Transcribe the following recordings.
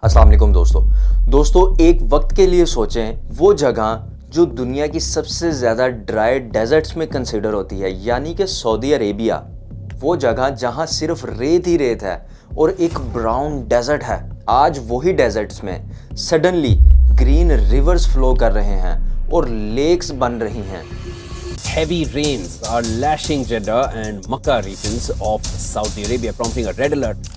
अस्सलाम वालेकुम दोस्तों एक वक्त के लिए सोचें वो जगह जो दुनिया की सबसे ज़्यादा ड्राई डेजर्ट्स में कंसिडर होती है, यानी कि सऊदी अरेबिया। वो जगह जहां सिर्फ रेत ही रेत है और एक ब्राउन डेजर्ट है। आज वही डेजर्ट्स में सडनली ग्रीन रिवर्स फ्लो कर रहे हैं और लेक्स बन रही हैं। Heavy rains are lashing Jeddah and Makkah regions of Saudi Arabia, prompting a red alert.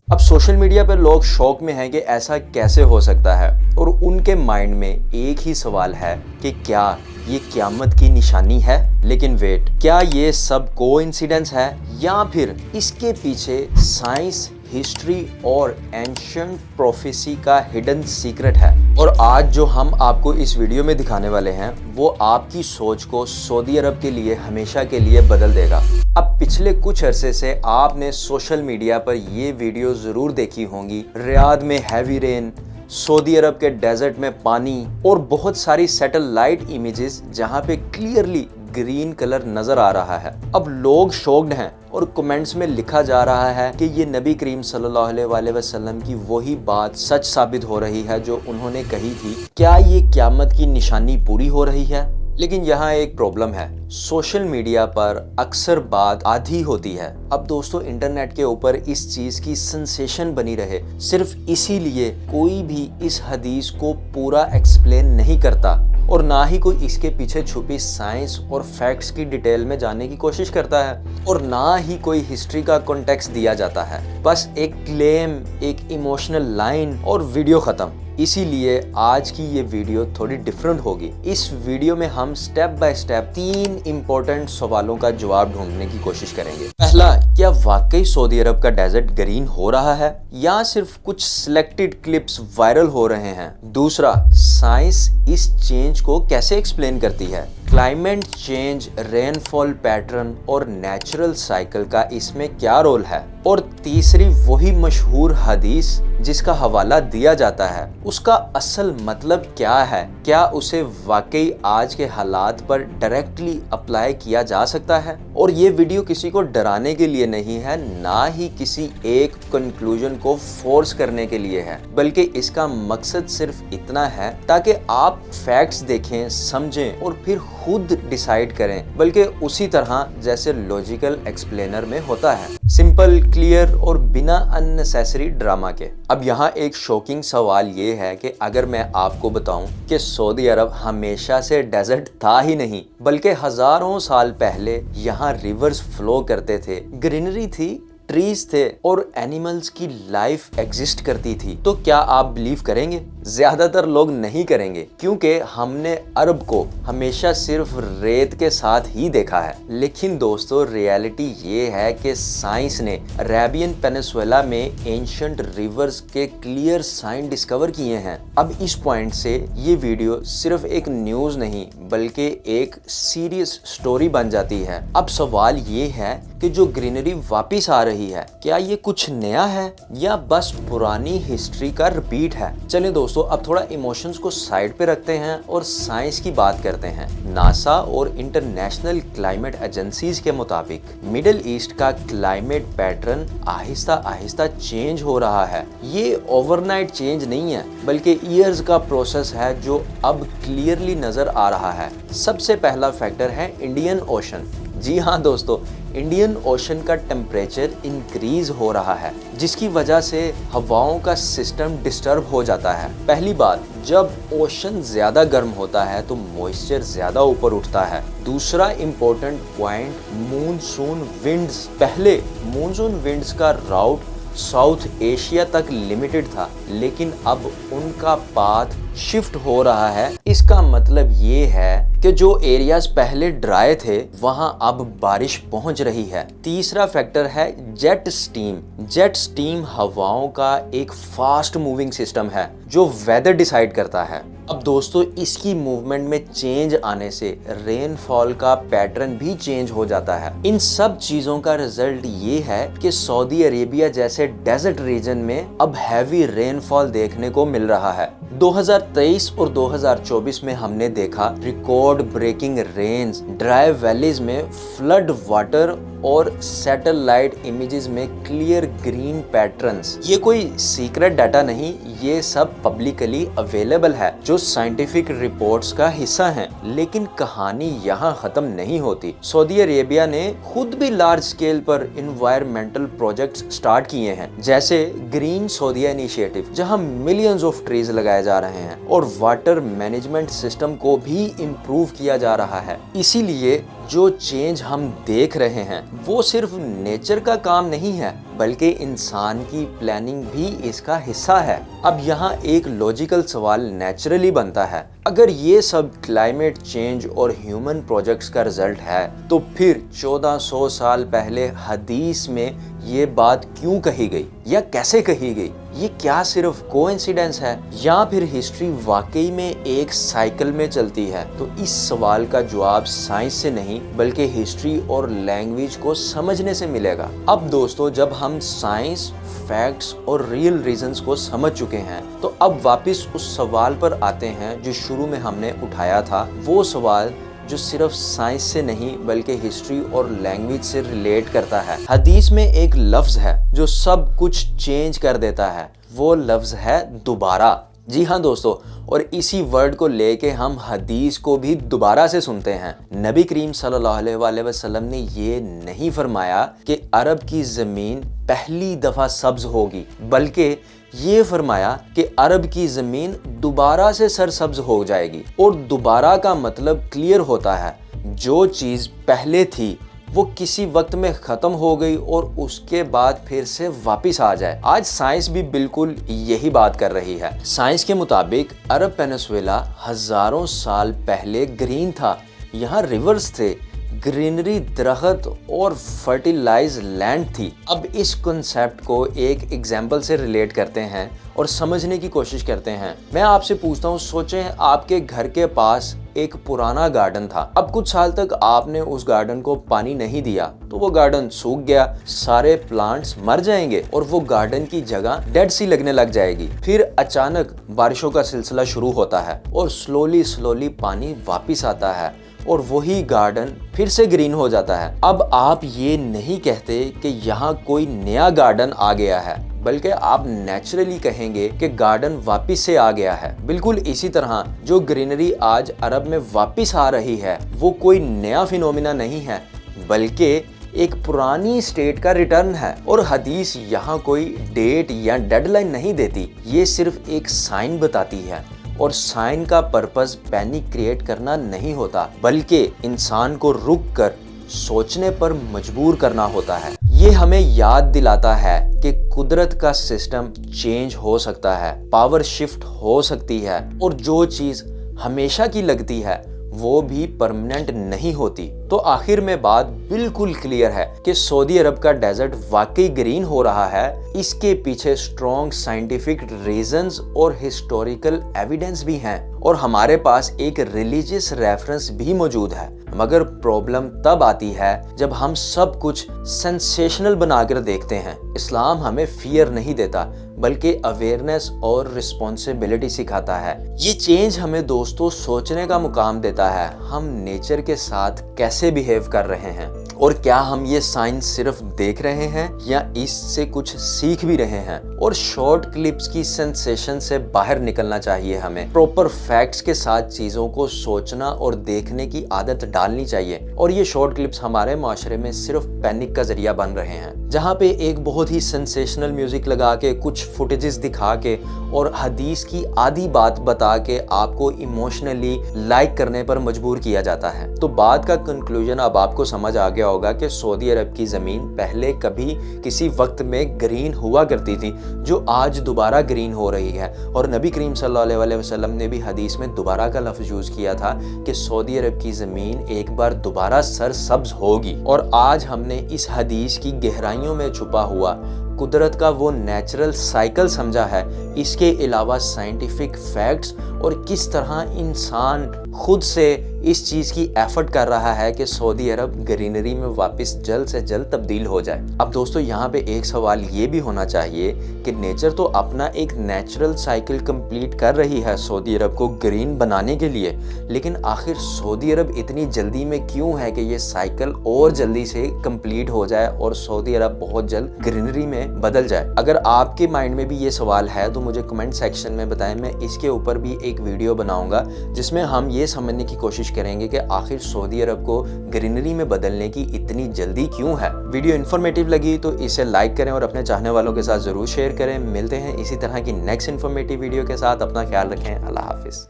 अब सोशल मीडिया पर लोग शौक में हैं कि ऐसा कैसे हो सकता है, और उनके माइंड में एक ही सवाल है कि क्या ये क़यामत की निशानी है। लेकिन वेट, क्या ये सब कोइंसिडेंस है या फिर इसके पीछे साइंस, हिस्ट्री और एंशिएंट प्रोफेसी का हिडन सीक्रेट है। और आज जो हम आपको इस वीडियो में दिखाने वाले हैं वो आपकी सोच को सऊदी अरब के लिए हमेशा के लिए बदल देगा। अब पिछले कुछ अरसे से आपने सोशल मीडिया पर ये वीडियो ज़रूर देखी होंगी। रियाद में हैवी रेन, सऊदी अरब के डेजर्ट में पानी और बहुत सारी सैटेलाइट इमेजेस जहां पे क्लियरली ग्रीन कलर नजर आ रहा है। अब लोग शॉक्ड हैं और कमेंट्स में लिखा जा रहा है कि ये नबी करीम सल्लल्लाहु अलैहि वसल्लम की वही बात सच साबित हो रही है जो उन्होंने कही थी। क्या ये क़यामत की निशानी पूरी हो रही है? लेकिन यहाँ एक प्रॉब्लम है, सोशल मीडिया पर अक्सर बात आधी होती है। अब दोस्तों इंटरनेट के ऊपर इस चीज़ की सेंसेशन बनी रहे, सिर्फ इसीलिए कोई भी इस हदीस को पूरा एक्सप्लेन नहीं करता और ना ही कोई इसके पीछे छुपी साइंस और फैक्ट्स की डिटेल में जाने की कोशिश करता है, और ना ही कोई हिस्ट्री का कॉन्टेक्स्ट दिया जाता है। बस एक क्लेम, एक इमोशनल लाइन और वीडियो ख़त्म। इसीलिए आज की ये वीडियो थोड़ी डिफरेंट होगी। इस वीडियो में हम स्टेप बाय स्टेप 3 इम्पोर्टेंट सवालों का जवाब ढूंढने की कोशिश करेंगे। पहला, क्या वाकई सऊदी अरब का डेजर्ट ग्रीन हो रहा है या सिर्फ कुछ सिलेक्टेड क्लिप्स वायरल हो रहे हैं? दूसरा, साइंस इस चेंज को कैसे एक्सप्लेन करती है? क्लाइमेट चेंज, रेनफॉल पैटर्न और नेचुरल साइकिल का इसमें क्या रोल है? और तीसरी, वही मशहूर हदीस जिसका हवाला दिया जाता है, उसका असल मतलब क्या है? क्या उसे वाकई आज के हालात पर डायरेक्टली अप्लाई किया जा सकता है? और ये वीडियो किसी को डराने के लिए नहीं है, ना ही किसी एक कंक्लूजन को फोर्स करने के लिए है, बल्कि इसका मकसद सिर्फ इतना है ताकि आप फैक्ट्स देखें, समझें और फिर खुद डिसाइड करें, बल्कि उसी तरह जैसे लॉजिकल एक्सप्लेनर में होता है, सिंपल, क्लियर और बिना अननेसेसरी ड्रामा के। अब यहाँ एक शॉकिंग सवाल ये है कि अगर मैं आपको बताऊं कि सऊदी अरब हमेशा से डेजर्ट था ही नहीं, बल्कि हजारों साल पहले यहाँ रिवर्स फ्लो करते थे, ग्रीनरी थी, ट्रीज थे और एनिमल्स की लाइफ एग्जिस्ट करती थी, तो क्या आप बिलीव करेंगे? ज्यादातर लोग नहीं करेंगे, क्योंकि हमने अरब को हमेशा सिर्फ रेत के साथ ही देखा है। लेकिन दोस्तों रियलिटी ये है कि साइंस ने अरेबियन पेनिनसुला में एंशिएंट रिवर्स के क्लियर साइन डिस्कवर किए हैं। अब इस पॉइंट से ये वीडियो सिर्फ एक न्यूज़ नहीं बल्कि एक सीरियस स्टोरी बन जाती है। अब सवाल ये है कि जो ग्रीनरी वापिस आ रही है, क्या ये कुछ नया है या बस पुरानी हिस्ट्री का रिपीट है? चलिए दोस्तों अब थोड़ा इमोशंस को साइड पे रखते हैं और साइंस की बात करते हैं। नासा और इंटरनेशनल क्लाइमेट एजेंसीज के मुताबिक मिडिल ईस्ट का climate pattern Aahista Aahista change हो रहा है। ये ओवरनाइट चेंज नहीं है, बल्कि ईयर्स का प्रोसेस है जो अब क्लियरली नजर आ रहा है। सबसे पहला फैक्टर है इंडियन ओशन। जी हाँ दोस्तों, इंडियन ओशन का टेम्परेचर इंक्रीज हो रहा है, जिसकी वजह से हवाओं का सिस्टम डिस्टर्ब हो जाता है। पहली बात, जब ओशन ज्यादा गर्म होता है तो मॉइस्चर ज्यादा ऊपर उठता है। दूसरा इम्पोर्टेंट पॉइंट, मूनसून विंड्स। पहले मूनसून विंड्स का राउट साउथ एशिया तक लिमिटेड था, लेकिन अब उनका पाथ शिफ्ट हो रहा है। इसका मतलब ये है कि जो एरियाज पहले ड्राई थे वहां अब बारिश पहुंच रही है। तीसरा फैक्टर है जेट स्टीम। जेट स्टीम हवाओं का एक फास्ट मूविंग सिस्टम है जो वेदर डिसाइड करता है। अब दोस्तों इसकी मूवमेंट में चेंज आने से रेनफॉल का पैटर्न भी चेंज हो जाता है। इन सब चीजों का रिजल्ट ये है कि सऊदी अरेबिया जैसे डेजर्ट रीजन में अब हैवी रेनफॉल देखने को मिल रहा है। 2023 और 2024 में हमने देखा record breaking rains, dry valleys में फ्लड वाटर और सैटेलाइट इमेजेस में क्लियर ग्रीन पैटर्न्स। ये कोई सीक्रेट डाटा नहीं, ये सब पब्लिकली अवेलेबल है जो साइंटिफिक रिपोर्ट्स का हिस्सा हैं। लेकिन कहानी यहाँ खत्म नहीं होती। सऊदी अरेबिया ने खुद भी लार्ज स्केल पर इन्वायरमेंटल प्रोजेक्ट्स स्टार्ट किए हैं, जैसे ग्रीन सऊदीया इनिशिएटिव, जहाँ मिलियंस ऑफ ट्रीज लगाए जा रहे हैं और वाटर मैनेजमेंट सिस्टम को भी इम्प्रूव किया जा रहा है। इसीलिए जो चेंज हम देख रहे हैं वो सिर्फ नेचर का काम नहीं है, बल्कि इंसान की प्लानिंग भी इसका हिस्सा है। अब यहाँ एक लॉजिकल सवाल नेचुरली बनता है, अगर ये सब क्लाइमेट चेंज और ह्यूमन प्रोजेक्ट्स का रिजल्ट है तो फिर 1400 साल पहले हदीस में ये बात क्यों कही गई या कैसे कही गई? ये क्या सिर्फ कोइंसिडेंस है या फिर हिस्ट्री वाकई में एक साइकिल में चलती है? तो इस सवाल का जवाब साइंस से नहीं बल्कि हिस्ट्री और लैंग्वेज को समझने से मिलेगा। अब दोस्तों, जब हम साइंस, फैक्ट्स और रियल रीजंस को समझ चुके हैं तो अब वापस उस सवाल पर आते हैं जो शुरू में हमने उठाया था। वो सवाल जो सिर्फ साइंस से नहीं बल्कि हिस्ट्री और लैंग्वेज से रिलेट करता है। हदीस में एक लफ्ज है जो सब कुछ चेंज कर देता है, वो लफ्ज है दोबारा। जी हाँ दोस्तों, और इसी वर्ड को लेके हम हदीस को भी दोबारा से सुनते हैं। नबी करीम सल्लल्लाहु अलैहि वसल्लम ने ये नहीं फरमाया कि अरब की ज़मीन पहली दफ़ा सब्ज होगी, बल्कि ये फरमाया कि अरब की ज़मीन दोबारा से सरसब्ज हो जाएगी। और दोबारा का मतलब क्लियर होता है, जो चीज़ पहले थी वो किसी वक्त में ख़त्म हो गई और उसके बाद फिर से वापस आ जाए। आज साइंस भी बिल्कुल यही बात कर रही है। साइंस के मुताबिक अरब पेनिनसुला हज़ारों साल पहले ग्रीन था। यहाँ रिवर्स थे, ग्रीनरी, दरख्त और फर्टिलाइज लैंड थी। अब इस कॉन्सेप्ट को एक एग्जाम्पल से रिलेट करते हैं और समझने की कोशिश करते हैं। मैं आपसे पूछता हूँ, सोचें आपके घर के पास एक पुराना गार्डन था। अब कुछ साल तक आपने उस गार्डन को पानी नहीं दिया तो वो गार्डन सूख गया, सारे प्लांट्स मर जाएंगे और वो गार्डन की जगह डेड सी लगने लग जाएगी। फिर अचानक बारिशों का सिलसिला शुरू होता है और स्लोली पानी वापिस आता है और वही गार्डन फिर से ग्रीन हो जाता है। अब आप ये नहीं कहते कि यहाँ कोई नया गार्डन आ गया है, बल्कि आप नेचुरली कहेंगे कि गार्डन वापस से आ गया है। बिल्कुल इसी तरह जो ग्रीनरी आज अरब में वापस आ रही है वो कोई नया फिनोमिना नहीं है, बल्कि एक पुरानी स्टेट का रिटर्न है। और हदीस यहाँ कोई डेट या डेडलाइन नहीं देती, ये सिर्फ एक साइन बताती है। और साइन का पर्पस पैनिक क्रिएट करना नहीं होता, बल्कि इंसान को रुक कर सोचने पर मजबूर करना होता है। ये हमें याद दिलाता है कि कुदरत का सिस्टम चेंज हो सकता है, पावर शिफ्ट हो सकती है और जो चीज़ हमेशा की लगती है वो भी परमानेंट नहीं होती। तो आखिर में बात बिल्कुल क्लियर है कि सऊदी अरब का डेजर्ट वाकई ग्रीन हो रहा है। इसके पीछे स्ट्रॉन्ग साइंटिफिक रीजंस और हिस्टोरिकल एविडेंस भी हैं और हमारे पास एक रिलीजियस रेफरेंस भी मौजूद है। मगर प्रॉब्लम तब आती है जब हम सब कुछ सेंसेशनल बनाकर देखते हैं। इस्लाम हमें फियर नहीं देता बल्कि अवेयरनेस और रिस्पॉन्सिबिलिटी सिखाता है। ये चेंज हमें दोस्तों सोचने का मुकाम देता है, हम नेचर के साथ कैसे बिहेव कर रहे हैं और क्या हम ये साइंस सिर्फ देख रहे हैं या इससे कुछ सीख भी रहे हैं। और शॉर्ट क्लिप्स की सेंसेशन से बाहर निकलना चाहिए। हमें प्रॉपर फैक्ट्स के साथ चीज़ों को सोचना और देखने की आदत डालनी चाहिए। और ये शॉर्ट क्लिप्स हमारे माशरे में सिर्फ पैनिक का जरिया बन रहे हैं, जहाँ पे एक बहुत ही सेंसेशनल म्यूजिक लगा के, कुछ फुटेजेस दिखा के और हदीस की आधी बात बता के आपको इमोशनली लाइक करने पर मजबूर किया जाता है। तो बात का कंक्लूजन अब आपको समझ आ गया होगा कि सऊदी अरब की ज़मीन पहले कभी किसी वक्त में ग्रीन हुआ करती थी, जो आज दोबारा ग्रीन हो रही है। और नबी करीम सल्लल्लाहु अलैहि वसल्लम ने भी हदीस में दोबारा का लफ्ज़ यूज़ किया था कि सऊदी अरब की ज़मीन एक बार दोबारा सरसब्ज होगी। और आज हमने इस हदीस की गहराइयों में छुपा हुआ कुदरत का वो नेचुरल साइकिल समझा है। इसके अलावा साइंटिफिक फैक्ट्स और किस तरह इंसान खुद से इस चीज़ की एफर्ट कर रहा है कि सऊदी अरब ग्रीनरी में वापस जल्द से जल्द तब्दील हो जाए। अब दोस्तों यहाँ पे एक सवाल ये भी होना चाहिए कि नेचर तो अपना एक नेचुरल साइकिल कंप्लीट कर रही है सऊदी अरब को ग्रीन बनाने के लिए, लेकिन आखिर सऊदी अरब इतनी जल्दी में क्यों है कि ये साइकिल और जल्दी से कंप्लीट हो जाए और सऊदी अरब बहुत जल्द ग्रीनरी में बदल जाए। अगर आपके माइंड में भी ये सवाल है तो मुझे कमेंट सेक्शन में बताएं, मैं इसके ऊपर भी एक वीडियो बनाऊंगा जिसमें हम ये समझने की कोशिश करेंगे कि आखिर सऊदी अरब को ग्रीनरी में बदलने की इतनी जल्दी क्यों है। वीडियो इन्फॉर्मेटिव लगी तो इसे लाइक करें और अपने चाहने वालों के साथ ज़रूर शेयर करें। मिलते हैं इसी तरह की नेक्स्ट इन्फॉर्मेटिव वीडियो के साथ, अपना ख्याल रखें, अल्लाह हाफिज़।